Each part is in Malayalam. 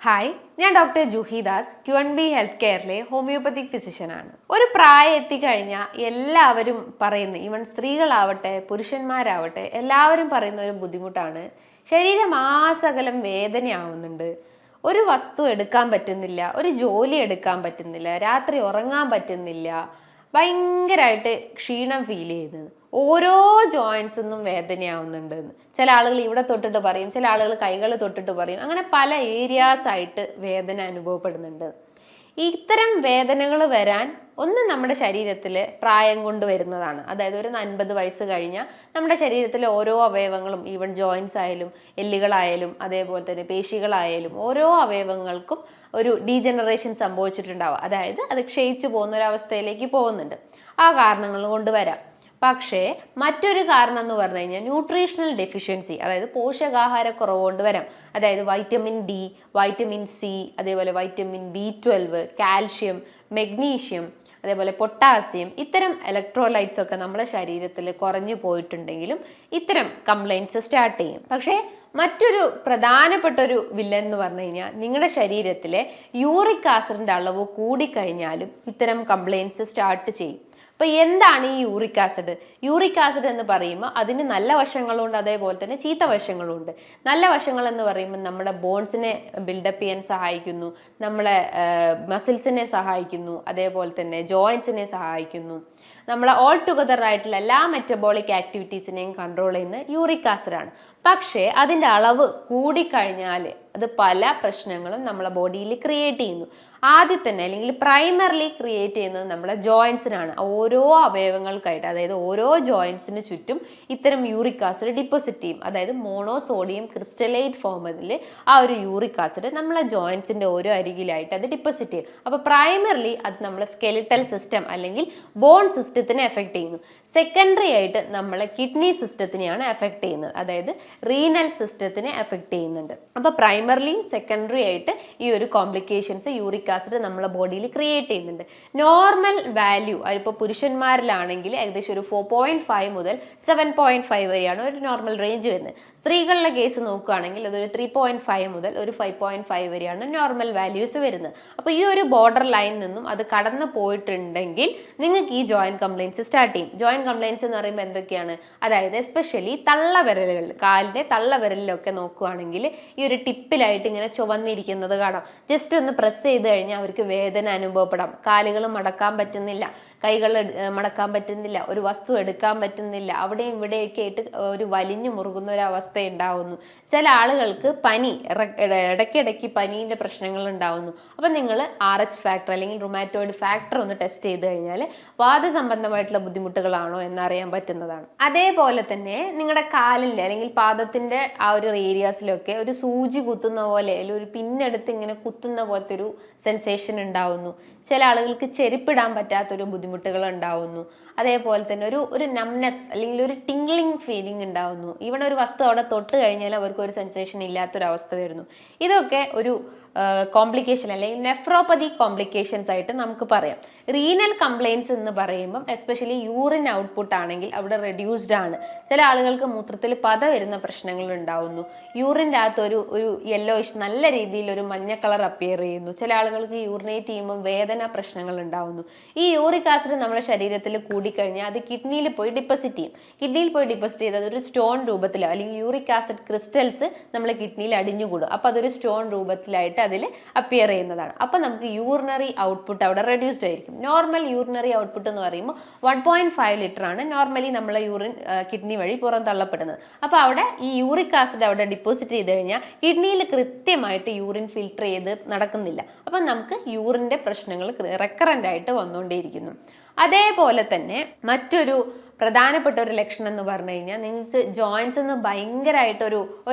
ഹായ്, ഞാൻ doctor Juhi Das Q&B health കെയറിലെ ഹോമിയോപ്പത്തിക് ഫിസിഷ്യനാണ്. ഒരു പ്രായം എത്തിക്കഴിഞ്ഞാൽ എല്ലാവരും പറയുന്ന, ഈവൻ സ്ത്രീകളാവട്ടെ പുരുഷന്മാരാവട്ടെ എല്ലാവരും പറയുന്ന ഒരു ബുദ്ധിമുട്ടാണ് ശരീരമാസകലം വേദനയാവുന്നുണ്ട്, ഒരു വസ്തു എടുക്കാൻ പറ്റുന്നില്ല, ഒരു ജോലി എടുക്കാൻ പറ്റുന്നില്ല, രാത്രി ഉറങ്ങാൻ പറ്റുന്നില്ല, ഭയങ്കരമായിട്ട് ക്ഷീണം ഫീൽ ചെയ്യുന്നത്, ഓരോ ജോയിൻസിന്നും വേദനയാവുന്നുണ്ട് എന്ന്. ചില ആളുകൾ ഇവിടെ തൊട്ടിട്ട് പറയും, ചില ആളുകൾ കൈകൾ തൊട്ടിട്ട് പറയും, അങ്ങനെ പല ഏരിയാസ് ആയിട്ട് വേദന അനുഭവപ്പെടുന്നുണ്ട്. ഇത്തരം വേദനകൾ വരാൻ ഒന്ന് നമ്മുടെ ശരീരത്തിൽ പ്രായം കൊണ്ട് വരുന്നതാണ്. അതായത് ഒരു 50 വയസ്സ് കഴിഞ്ഞാൽ നമ്മുടെ ശരീരത്തിലെ ഓരോ അവയവങ്ങളും, ഈവൻ ജോയിൻസ് ആയാലും എല്ലുകളായാലും അതേപോലെ തന്നെ പേശികളായാലും ഓരോ അവയവങ്ങൾക്കും ഒരു ഡീജനറേഷൻ സംഭവിച്ചിട്ടുണ്ടാവുക. അതായത് അത് ക്ഷയിച്ചു പോകുന്ന ഒരു അവസ്ഥയിലേക്ക് പോകുന്നുണ്ട്. ആ കാരണങ്ങൾ കൊണ്ട് വരാം. പക്ഷേ മറ്റൊരു കാരണം എന്ന് പറഞ്ഞു കഴിഞ്ഞാൽ ന്യൂട്രീഷണൽ ഡെഫിഷ്യൻസി, അതായത് പോഷകാഹാരക്കുറവ് കൊണ്ട് വരാം. അതായത് വൈറ്റമിൻ ഡി, വൈറ്റമിൻ സി, അതേപോലെ വൈറ്റമിൻ B12, കാൽഷ്യം, മെഗ്നീഷ്യം, അതേപോലെ പൊട്ടാസ്യം, ഇത്തരം ഇലക്ട്രോലൈറ്റ്സ് ഒക്കെ നമ്മുടെ ശരീരത്തിൽ കുറഞ്ഞു പോയിട്ടുണ്ടെങ്കിലും ഇത്തരം കംപ്ലൈൻറ്റ്സ് സ്റ്റാർട്ട് ചെയ്യും. പക്ഷേ മറ്റൊരു പ്രധാനപ്പെട്ട ഒരു വില്ലൻ എന്ന് പറഞ്ഞു കഴിഞ്ഞാൽ നിങ്ങളുടെ ശരീരത്തിലെ യൂറിക് ആസിഡിൻ്റെ അളവ് കൂടിക്കഴിഞ്ഞാലും ഇത്തരം കംപ്ലൈൻറ്റ്സ് സ്റ്റാർട്ട് ചെയ്യും. അപ്പോൾ എന്താണ് ഈ യൂറിക് ആസിഡ്? യൂറിക് ആസിഡ് എന്ന് പറയുമ്പോൾ അതിന് നല്ല വശങ്ങളുണ്ട്, അതേപോലെ തന്നെ ചീത്ത വശങ്ങളുണ്ട്. നല്ല വശങ്ങൾ എന്ന് പറയുമ്പോൾ നമ്മുടെ ബോൺസിനെ ബിൽഡപ്പ് ചെയ്യാൻ സഹായിക്കുന്നു, നമ്മളെ മസിൽസിനെ സഹായിക്കുന്നു, അതേപോലെ തന്നെ ജോയിൻസിനെ സഹായിക്കുന്നു. നമ്മളെ ഓൾ ടുഗദർ ആയിട്ടുള്ള എല്ലാ മെറ്റബോളിക് ആക്ടിവിറ്റീസിനെയും കൺട്രോൾ ചെയ്യുന്ന യൂറിക് ആസിഡാണ്. പക്ഷേ അതിൻ്റെ അളവ് കൂടിക്കഴിഞ്ഞാൽ അത് പല പ്രശ്നങ്ങളും നമ്മളെ ബോഡിയിൽ ക്രിയേറ്റ് ചെയ്യുന്നു. ആദ്യം തന്നെ അല്ലെങ്കിൽ പ്രൈമറിലി ക്രിയേറ്റ് ചെയ്യുന്നത് നമ്മുടെ ജോയിൻസിനാണ്. ഓരോ അവയവങ്ങൾക്കായിട്ട്, അതായത് ഓരോ ജോയിൻസിന് ചുറ്റും ഇത്തരം യൂറിക് ആസിഡ് ഡിപ്പോസിറ്റ് ചെയ്യും. അതായത് മോണോസോഡിയം ക്രിസ്റ്റലൈറ്റ് ഫോമിൽ ആ ഒരു യൂറിക് ആസിഡ് നമ്മളെ ജോയിൻസിൻ്റെ ഓരോ അരികിലായിട്ട് അത് ഡിപ്പോസിറ്റ് ചെയ്യും. അപ്പോൾ പ്രൈമറിലി അത് നമ്മളെ സ്കെലിറ്റൽ സിസ്റ്റം അല്ലെങ്കിൽ ബോൺ സിസ്റ്റത്തിനെ എഫക്റ്റ് ചെയ്യുന്നു. സെക്കൻഡറി ആയിട്ട് നമ്മളെ കിഡ്നി സിസ്റ്റത്തിനെയാണ് എഫക്റ്റ് ചെയ്യുന്നത്, അതായത് റീനൽ സിസ്റ്റത്തിനെ എഫക്റ്റ് ചെയ്യുന്നുണ്ട്. അപ്പോൾ പ്രൈമറിലിയും സെക്കൻഡറി ആയിട്ട് ഈ ഒരു കോംപ്ലിക്കേഷൻസ് യൂറിക് ആസിഡ് നമ്മളെ ബോഡിയിൽ ക്രിയേറ്റ് ചെയ്യുന്നുണ്ട്. നോർമൽ വാല്യൂ അതിപ്പോൾ പുരുഷന്മാരിലാണെങ്കിൽ ഏകദേശം ഒരു 4.5 മുതൽ 7.5 വരെയാണ് ഒരു നോർമൽ റേഞ്ച് വരുന്നത്. സ്ത്രീകളുടെ കേസ് നോക്കുകയാണെങ്കിൽ അതൊരു 3.5 മുതൽ ഒരു 5.5 വരെയാണ് നോർമൽ വാല്യൂസ് വരുന്നത്. അപ്പോൾ ഈ ഒരു ബോർഡർ ലൈനിൽ നിന്നും അത് കടന്നു പോയിട്ടുണ്ടെങ്കിൽ നിങ്ങൾക്ക് ഈ ജോയിന്റ് കംപ്ലൈൻറ്റ്സ് സ്റ്റാർട്ട് ചെയ്യും. ജോയിന്റ് കംപ്ലൈൻറ്റ്സ് എന്ന് പറയുമ്പോൾ എന്തൊക്കെയാണ്? അതായത് എസ്പെഷ്യലി തള്ളവിരലുകൾ, കാലിൻ്റെ തള്ളവിരലിലൊക്കെ നോക്കുകയാണെങ്കിൽ ഈ ഒരു ടിപ്പിലായിട്ട് ഇങ്ങനെ ചുവന്നിരിക്കുന്നത് കാണാം. ജസ്റ്റ് ഒന്ന് പ്രസ് ചെയ്ത് കഴിഞ്ഞാൽ അവർക്ക് വേദന അനുഭവപ്പെടാം. കാലുകൾ മടക്കാൻ പറ്റുന്നില്ല, കൈകൾ മടക്കാൻ പറ്റുന്നില്ല, ഒരു വസ്തു എടുക്കാൻ പറ്റുന്നില്ല, അവിടെയും ഇവിടെയൊക്കെ ആയിട്ട് ഒരു വലിഞ്ഞു മുറുകുന്ന ഒരു അവസ്ഥ ഉണ്ടാവുന്നു. ചില ആളുകൾക്ക് പനി, ഇടയ്ക്കിടയ്ക്ക് പനീൻ്റെ പ്രശ്നങ്ങൾ ഉണ്ടാവുന്നു. അപ്പം നിങ്ങൾ RH ഫാക്ടർ അല്ലെങ്കിൽ റുമാറ്റോയിഡ് ഫാക്ടർ ഒന്ന് ടെസ്റ്റ് ചെയ്ത് കഴിഞ്ഞാൽ വാതസംബന്ധമായിട്ടുള്ള ബുദ്ധിമുട്ടുകളാണോ എന്നറിയാൻ പറ്റുന്നതാണ്. അതേപോലെ തന്നെ നിങ്ങളുടെ കാലിൻ്റെ അല്ലെങ്കിൽ പാദത്തിൻ്റെ ആ ഒരു ഏരിയാസിലൊക്കെ ഒരു സൂചി കുത്തുന്ന പോലെ അല്ലെങ്കിൽ ഒരു പിന്നെടുത്ത് ഇങ്ങനെ കുത്തുന്ന പോലത്തെ ഒരു സെൻസേഷൻ ഉണ്ടാവുന്നു. ചില ആളുകൾക്ക് ചെരുപ്പിടാൻ പറ്റാത്തൊരു ബുദ്ധിമുട്ടുകൾ ഉണ്ടാവുന്നു. അതേപോലെ തന്നെ ഒരു നംനെസ് അല്ലെങ്കിൽ ഒരു ടിംഗ്ലിംഗ് ഫീലിംഗ് ഉണ്ടാവുന്നു. ഈവൺ ഒരു വസ്തു അവിടെ തൊട്ട് കഴിഞ്ഞാൽ അവർക്ക് ഒരു സെൻസേഷൻ ഇല്ലാത്തൊരവസ്ഥ വരുന്നു. ഇതൊക്കെ ഒരു കോംപ്ലിക്കേഷൻ അല്ലെങ്കിൽ നെഫ്രോപ്പതി കോംപ്ലിക്കേഷൻസ് ആയിട്ട് നമുക്ക് പറയാം. റീനൽ കംപ്ലൈൻറ്റ്സ് എന്ന് പറയുമ്പം എസ്പെഷ്യലി യൂറിൻ ഔട്ട്പുട്ട് ആണെങ്കിൽ അവിടെ റെഡ്യൂസ്ഡ് ആണ്. ചില ആളുകൾക്ക് മൂത്രത്തിൽ പത വരുന്ന പ്രശ്നങ്ങൾ ഉണ്ടാവുന്നു. യൂറിൻ്റെ അകത്ത് ഒരു യെല്ലോയിഷ് നല്ല രീതിയിൽ ഒരു മഞ്ഞ കളർ അപ്പിയർ ചെയ്യുന്നു. ചില ആളുകൾക്ക് യൂറിനേറ്റ് ചെയ്യുമ്പോൾ വേദന പ്രശ്നങ്ങൾ ഉണ്ടാവുന്നു. ഈ യൂറിക് ആസിഡ് നമ്മുടെ ശരീരത്തിൽ കൂടിക്കഴിഞ്ഞാൽ അത് കിഡ്നിയിൽ പോയി ഡിപ്പോസിറ്റ് ചെയ്യും. കിഡ്നിയിൽ പോയി ഡിപ്പോസിറ്റ് ചെയ്തത് ഒരു സ്റ്റോൺ രൂപത്തിലോ അല്ലെങ്കിൽ യൂറിക് ആസിഡ് ക്രിസ്റ്റൽസ് നമ്മളെ കിഡ്നിയിൽ അടിഞ്ഞുകൂടും. അപ്പോൾ അതൊരു സ്റ്റോൺ രൂപത്തിലായിട്ട് അതിൽ അപ്പിയർ ചെയ്യുന്നതാണ്. അപ്പോൾ നമുക്ക് യൂറിനറി ഔട്ട്പുട്ട് അവിടെ റെഡ്യൂസ്ഡ് ആയിരിക്കും. നോർമൽ യൂറിനറി ഔട്ട്പുട്ട് എന്ന് പറയുമ്പോൾ 1.5 ലിറ്റർ ആണ് നോർമലി നമ്മളെ യൂറിൻ കിഡ്നി വഴി പുറം തള്ളപ്പെടുന്നത്. അപ്പോൾ അവിടെ ഈ യൂറിക് ആസിഡ് അവിടെ ഡിപ്പോസിറ്റ് ചെയ്ത് കഴിഞ്ഞാൽ കിഡ്നിയിൽ കൃത്യമായിട്ട് യൂറിൻ ഫിൽട്ടർ ചെയ്ത് നടക്കുന്നില്ല. അപ്പം നമുക്ക് യൂറിൻ്റെ പ്രശ്നങ്ങൾ റെക്കറൻ്റ് ആയിട്ട് വന്നുകൊണ്ടേയിരിക്കുന്നു. അതേപോലെ തന്നെ മറ്റൊരു പ്രധാനപ്പെട്ട ഒരു ലക്ഷണം എന്ന് പറഞ്ഞു കഴിഞ്ഞാൽ നിങ്ങൾക്ക് ജോയിൻസ് നിന്ന് ഭയങ്കരമായിട്ടൊരു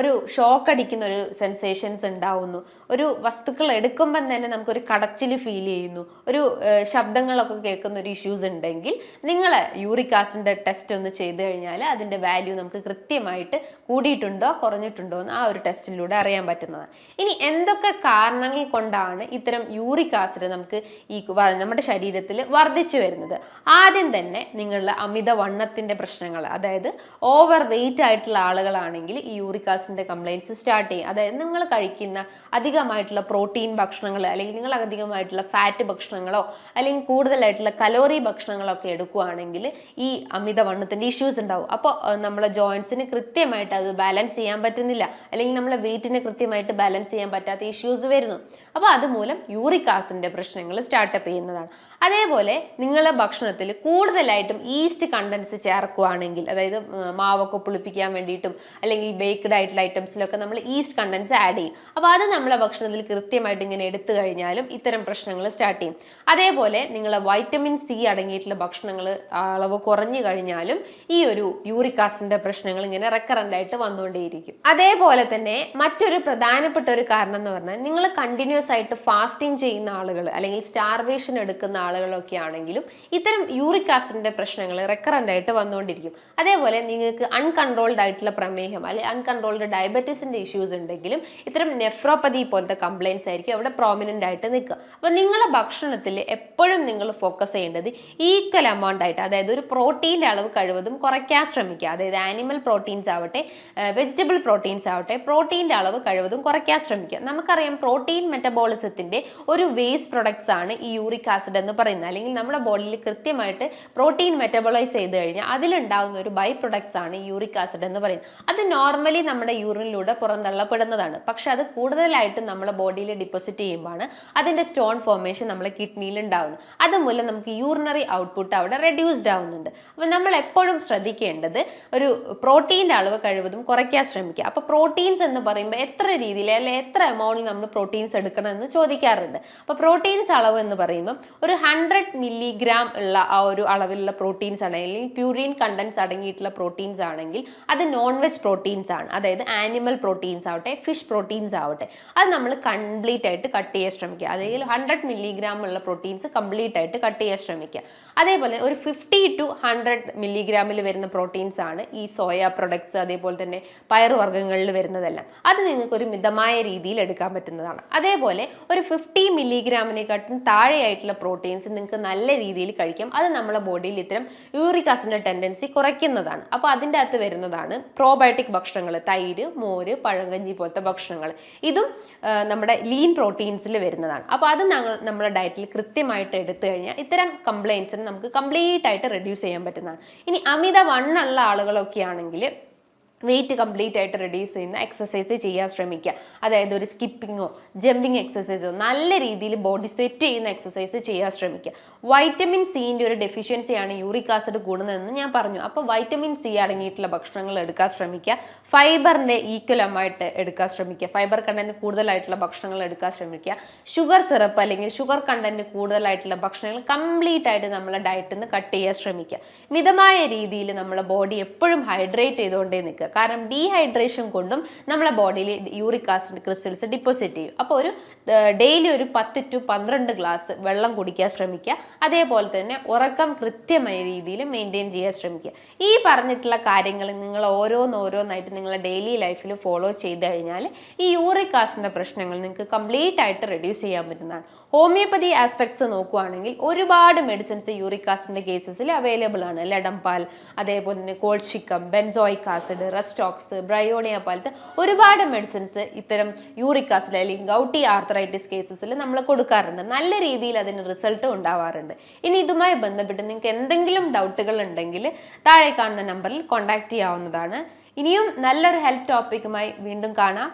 ഷോക്ക് അടിക്കുന്ന ഒരു സെൻസേഷൻസ് ഉണ്ടാവുന്നു. ഒരു വസ്തുക്കൾ എടുക്കുമ്പം തന്നെ നമുക്കൊരു കടച്ചിൽ ഫീൽ ചെയ്യുന്നു, ഒരു ശബ്ദങ്ങളൊക്കെ കേൾക്കുന്ന ഒരു ഇഷ്യൂസ് ഉണ്ടെങ്കിൽ നിങ്ങൾ യൂറിക് ആസിഡിൻ്റെ ടെസ്റ്റ് ഒന്ന് ചെയ്ത് കഴിഞ്ഞാൽ അതിൻ്റെ വാല്യൂ നമുക്ക് കൃത്യമായിട്ട് കൂടിയിട്ടുണ്ടോ കുറഞ്ഞിട്ടുണ്ടോ എന്ന് ആ ഒരു ടെസ്റ്റിലൂടെ അറിയാൻ പറ്റുന്നതാണ്. ഇനി എന്തൊക്കെ കാരണങ്ങൾ കൊണ്ടാണ് ഇത്തരം യൂറിക് ആസിഡ് നമുക്ക് നമ്മുടെ ശരീരത്തിൽ വർദ്ധിച്ചു വരുന്നത്? ആദ്യം തന്നെ നിങ്ങളുടെ അമിതവണ്ണം വണ്ണത്തിന്റെ പ്രശ്നങ്ങൾ, അതായത് ഓവർ വെയിറ്റ് ആയിട്ടുള്ള ആളുകളാണെങ്കിൽ ഈ യൂറിക് ആസിഡിന്റെ കംപ്ലൈൻസ് സ്റ്റാർട്ട് ചെയ്യും. അതായത് നിങ്ങൾ കഴിക്കുന്ന അധികമായിട്ടുള്ള പ്രോട്ടീൻ ഭക്ഷണങ്ങൾ, അല്ലെങ്കിൽ നിങ്ങൾ അധികമായിട്ടുള്ള ഫാറ്റ് ഭക്ഷണങ്ങളോ അല്ലെങ്കിൽ കൂടുതലായിട്ടുള്ള കലോറി ഭക്ഷണങ്ങളോ ഒക്കെ എടുക്കുകയാണെങ്കിൽ ഈ അമിതവണ്ണത്തിന്റെ ഇഷ്യൂസ് ഉണ്ടാവും. അപ്പോൾ നമ്മളെ ജോയിന്റ്സിന് കൃത്യമായിട്ട് അത് ബാലൻസ് ചെയ്യാൻ പറ്റുന്നില്ല, അല്ലെങ്കിൽ നമ്മളെ വെയിറ്റിനെ കൃത്യമായിട്ട് ബാലൻസ് ചെയ്യാൻ പറ്റാത്ത ഇഷ്യൂസ് വരുന്നു. അപ്പോൾ അതുമൂലം യൂറിക് ആസിഡിന്റെ പ്രശ്നങ്ങൾ സ്റ്റാർട്ടപ്പ് ചെയ്യുന്നതാണ്. അതേപോലെ നിങ്ങളുടെ ഭക്ഷണത്തിൽ കൂടുതലായിട്ടും ഈസ്റ്റ് കണ്ടൻസ് ചേർക്കുകയാണെങ്കിൽ, അതായത് മാവൊക്കെ പുളിപ്പിക്കാൻ വേണ്ടിയിട്ടും അല്ലെങ്കിൽ ബേക്ക്ഡ് ആയിട്ടുള്ള ഐറ്റംസിലൊക്കെ നമ്മൾ ഈസ്റ്റ് കണ്ടൻസ് ആഡ് ചെയ്യും. അപ്പോൾ അത് നമ്മളെ ഭക്ഷണത്തിൽ കൃത്യമായിട്ട് ഇങ്ങനെ എടുത്തു കഴിഞ്ഞാലും ഇത്തരം പ്രശ്നങ്ങൾ സ്റ്റാർട്ട് ചെയ്യും. അതേപോലെ നിങ്ങളെ വൈറ്റമിൻ സി അടങ്ങിയിട്ടുള്ള ഭക്ഷണങ്ങൾ അളവ് കുറഞ്ഞു കഴിഞ്ഞാലും ഈ ഒരു യൂറിക് ആസിഡിന്റെ പ്രശ്നങ്ങൾ ഇങ്ങനെ റെക്കറന്റ് ആയിട്ട് വന്നുകൊണ്ടേയിരിക്കും. അതേപോലെ തന്നെ മറ്റൊരു പ്രധാനപ്പെട്ട ഒരു കാരണം എന്ന് പറഞ്ഞാൽ, നിങ്ങൾ കണ്ടിന്യൂസ് ആയിട്ട് ഫാസ്റ്റിംഗ് ചെയ്യുന്ന ആളുകൾ അല്ലെങ്കിൽ സ്റ്റാർവേഷൻ എടുക്കുന്ന ആളുകളൊക്കെ ആണെങ്കിലും ഇത്തരം യൂറിക് ആസിഡിന്റെ പ്രശ്നങ്ങൾ റെക്കറന്റ് ആയിട്ട് വന്നുകൊണ്ടിരിക്കും. അതേപോലെ നിങ്ങൾക്ക് അൺകൺട്രോൾഡ് ആയിട്ടുള്ള പ്രമേഹം അല്ലെങ്കിൽ അൺകൺട്രോൾഡ് ഡയബറ്റീസിന്റെ ഇഷ്യൂസ് ഉണ്ടെങ്കിലും ഇത്തരം നെഫ്രോപ്പതി പോലത്തെ കംപ്ലൈൻസ് ആയിരിക്കും അവിടെ പ്രോമിനന്റ് ആയിട്ട് നിൽക്കുക. അപ്പോൾ നിങ്ങളുടെ ഭക്ഷണത്തിൽ എപ്പോഴും നിങ്ങൾ ഫോക്കസ് ചെയ്യേണ്ടത് ഈക്വൽ എമൗണ്ട് ആയിട്ട്, അതായത് ഒരു പ്രോട്ടീൻ്റെ അളവ് കഴിവതും കുറയ്ക്കാൻ ശ്രമിക്കുക. അതായത് ആനിമൽ പ്രോട്ടീൻസ് ആവട്ടെ വെജിറ്റബിൾ പ്രോട്ടീൻസ് ആവട്ടെ, പ്രോട്ടീൻ്റെ അളവ് കഴിവതും കുറയ്ക്കാൻ ശ്രമിക്കുക. നമുക്കറിയാം പ്രോട്ടീൻ മെറ്റബോളിസത്തിന്റെ ഒരു വേസ്റ്റ് പ്രൊഡക്ട്സ് ആണ് ഈ യൂറിക് ആസിഡ് എന്ന് പറയുന്നത്. അല്ലെങ്കിൽ നമ്മുടെ ബോഡിയിൽ കൃത്യമായിട്ട് പ്രോട്ടീൻ മെറ്റബോളൈസ് ചെയ്ത് കഴിഞ്ഞാൽ അതിലുണ്ടാകുന്ന ഒരു ബൈ പ്രൊഡക്ട്സ് ആണ് യൂറിക് ആസിഡ് എന്ന് പറയുന്നത്. അത് നോർമലി നമ്മുടെ യൂറിനിലൂടെ പുറന്തള്ളപ്പെടുന്നതാണ്. പക്ഷെ അത് കൂടുതലായിട്ട് നമ്മുടെ ബോഡിയിൽ ഡിപ്പോസിറ്റ് ചെയ്യുമ്പോഴാണ് അതിന്റെ സ്റ്റോൺ ഫോർമേഷൻ നമ്മുടെ കിഡ്നിയിൽ ഉണ്ടാകുന്നത്. അതുമൂലം നമുക്ക് യൂറിനറി ഔട്ട്പുട്ട് അവിടെ റെഡ്യൂസ്ഡ് ആവുന്നുണ്ട്. അപ്പോൾ നമ്മൾ എപ്പോഴും ശ്രദ്ധിക്കേണ്ടത് ഒരു പ്രോട്ടീൻ്റെ അളവ് കഴിവതും കുറയ്ക്കാൻ ശ്രമിക്കുക. അപ്പോൾ പ്രോട്ടീൻസ് എന്ന് പറയുമ്പോൾ എത്ര രീതിയിൽ അല്ലെങ്കിൽ എത്ര എമൗണ്ടിൽ നമ്മൾ പ്രോട്ടീൻസ് എടുക്കണം എന്ന് ചോദിക്കാറുണ്ട്. അപ്പോൾ പ്രോട്ടീൻസ് അളവ് എന്ന് പറയുമ്പോൾ ഒരു 100 മില്ലിഗ്രാം ഉള്ള ആ ഒരു അളവിലുള്ള പ്രോട്ടീൻസ് ആണ്, അല്ലെങ്കിൽ പ്യൂരിൻ കണ്ടൻസ് അടങ്ങിയിട്ടുള്ള പ്രോട്ടീൻസ് ആണെങ്കിൽ അത് നോൺ വെജ് പ്രോട്ടീൻസ് ആണ്. അതായത് ആനിമൽ പ്രോട്ടീൻസ് ആവട്ടെ ഫിഷ് പ്രോട്ടീൻസ് ആവട്ടെ, അത് നമ്മൾ കംപ്ലീറ്റ് ആയിട്ട് കട്ട് ചെയ്യാൻ ശ്രമിക്കുക. അതായത് 100 മില്ലിഗ്രാം ഉള്ള പ്രോട്ടീൻസ് കംപ്ലീറ്റ് ആയിട്ട് കട്ട് ചെയ്യാൻ ശ്രമിക്കുക. അതേപോലെ ഒരു 50 to 100 മില്ലിഗ്രാമിൽ വരുന്ന പ്രോട്ടീൻസ് ആണ് ഈ സോയ പ്രൊഡക്ട്സ്, അതേപോലെ തന്നെ പയറുവർഗ്ഗങ്ങളിൽ വരുന്നതെല്ലാം. അത് നിങ്ങൾക്ക് ഒരു മിതമായ രീതിയിൽ എടുക്കാൻ പറ്റുന്നതാണ്. അതേപോലെ ഒരു 50 മില്ലിഗ്രാമിനെക്കാട്ടും താഴെയായിട്ടുള്ള പ്രോട്ടീൻസ് നിങ്ങൾക്ക് നല്ല രീതിയിൽ കഴിക്കാം. അത് നമ്മുടെ ബോഡിയിൽ ഇത്തരം യൂറിക് ആസിഡിന്റെ ടെൻഡൻസി കുറയ്ക്കുന്നതാണ്. അപ്പോൾ അതിൻ്റെ അകത്ത് വരുന്നതാണ് പ്രോബയോട്ടിക് ഭക്ഷണങ്ങൾ, തൈര്, മോര്, പഴങ്കഞ്ഞി പോലത്തെ ഭക്ഷണങ്ങൾ. ഇതും നമ്മുടെ ലീൻ പ്രോട്ടീൻസിൽ വരുന്നതാണ്. അപ്പോൾ അത് നമ്മുടെ ഡയറ്റിൽ കൃത്യമായിട്ട് എടുത്തു കഴിഞ്ഞാൽ ഇത്തരം കംപ്ലൈൻസിന് നമുക്ക് കംപ്ലീറ്റ് ആയിട്ട് റെഡ്യൂസ് ചെയ്യാൻ പറ്റുന്നതാണ്. ഇനി അമിത വണ്ണുള്ള ആളുകളൊക്കെ ആണെങ്കിൽ വെയിറ്റ് കംപ്ലീറ്റ് ആയിട്ട് റെഡ്യൂസ് ചെയ്യുന്ന എക്സസൈസ് ചെയ്യാൻ ശ്രമിക്കുക. അതായത് ഒരു സ്കിപ്പിങ്ങോ ജമ്പിങ് എക്സസൈസോ നല്ല രീതിയിൽ ബോഡി സെറ്റ് ചെയ്യുന്ന എക്സസൈസ് ചെയ്യാൻ ശ്രമിക്കുക. വൈറ്റമിൻ സിൻ്റെ ഒരു ഡെഫിഷ്യൻസിയാണ് യൂറിക് ആസിഡ് കൂടുന്നതെന്ന് ഞാൻ പറഞ്ഞു. അപ്പോൾ വൈറ്റമിൻ സി അടങ്ങിയിട്ടുള്ള ഭക്ഷണങ്ങൾ എടുക്കാൻ ശ്രമിക്കുക. ഫൈബറിൻ്റെ ഈക്വലമായിട്ട് എടുക്കാൻ ശ്രമിക്കുക. ഫൈബർ കണ്ടന്റ് കൂടുതലായിട്ടുള്ള ഭക്ഷണങ്ങൾ എടുക്കാൻ ശ്രമിക്കുക. ഷുഗർ സിറപ്പ് അല്ലെങ്കിൽ ഷുഗർ കണ്ടന്റ് കൂടുതലായിട്ടുള്ള ഭക്ഷണങ്ങൾ കംപ്ലീറ്റ് ആയിട്ട് നമ്മളെ ഡയറ്റിൽ നിന്ന് കട്ട് ചെയ്യാൻ ശ്രമിക്കുക. മിതമായ രീതിയിൽ നമ്മളെ ബോഡി എപ്പോഴും ഹൈഡ്രേറ്റ് ചെയ്തുകൊണ്ടേ നിൽക്കുക. കാരണം ഡീഹൈഡ്രേഷൻ കൊണ്ടും നമ്മളെ ബോഡിയിൽ യൂറിക് ആസിഡ് ക്രിസ്റ്റൽസ് ഡിപ്പോസിറ്റ് ചെയ്യും. അപ്പോൾ ഒരു ഡെയിലി ഒരു 10 to 12 ഗ്ലാസ് വെള്ളം കുടിക്കാൻ ശ്രമിക്കുക. അതേപോലെ തന്നെ ഉറക്കം കൃത്യമായ രീതിയിൽ മെയിൻറ്റെയിൻ ചെയ്യാൻ ശ്രമിക്കുക. ഈ പറഞ്ഞിട്ടുള്ള കാര്യങ്ങൾ നിങ്ങൾ ഓരോന്നായിട്ട് നിങ്ങളുടെ ഡെയിലി ലൈഫിൽ ഫോളോ ചെയ്ത് കഴിഞ്ഞാൽ ഈ യൂറിക് ആസിഡിന്റെ പ്രശ്നങ്ങൾ നിങ്ങൾക്ക് കംപ്ലീറ്റ് ആയിട്ട് റെഡ്യൂസ് ചെയ്യാൻ പറ്റുന്നതാണ്. ഹോമിയോപ്പതി ആസ്പെക്ട്സ് നോക്കുകയാണെങ്കിൽ ഒരുപാട് മെഡിസിൻസ് യൂറിക് ആസിഡിന്റെ കേസസിൽ അവൈലബിൾ ആണ്. ലഡംപാൽ, അതേപോലെ തന്നെ കോൾഷിക്കം, ബെൻസോയിക് ആസിഡ്, റെസ്റ്റോക്സ്, ബ്രയോണിയ പോലത്തെ ഒരുപാട് മെഡിസിൻസ് ഇത്തരം യൂറിക് ആസിഡ് അല്ലെങ്കിൽ ഗൗട്ടി ആർത്രൈറ്റിസ് കേസസിൽ നമ്മൾ കൊടുക്കാറുണ്ട്. നല്ല രീതിയിൽ അതിന് റിസൾട്ട് ഉണ്ടാവാറുണ്ട്. ഇനി ഇതുമായി ബന്ധപ്പെട്ട് നിങ്ങൾക്ക് എന്തെങ്കിലും ഡൗട്ടുകൾ ഉണ്ടെങ്കിൽ താഴെ കാണുന്ന നമ്പറിൽ കോൺടാക്ട് ചെയ്യാവുന്നതാണ്. ഇനിയും നല്ലൊരു ഹെൽത്ത് ടോപ്പിക്കുമായി വീണ്ടും കാണാം.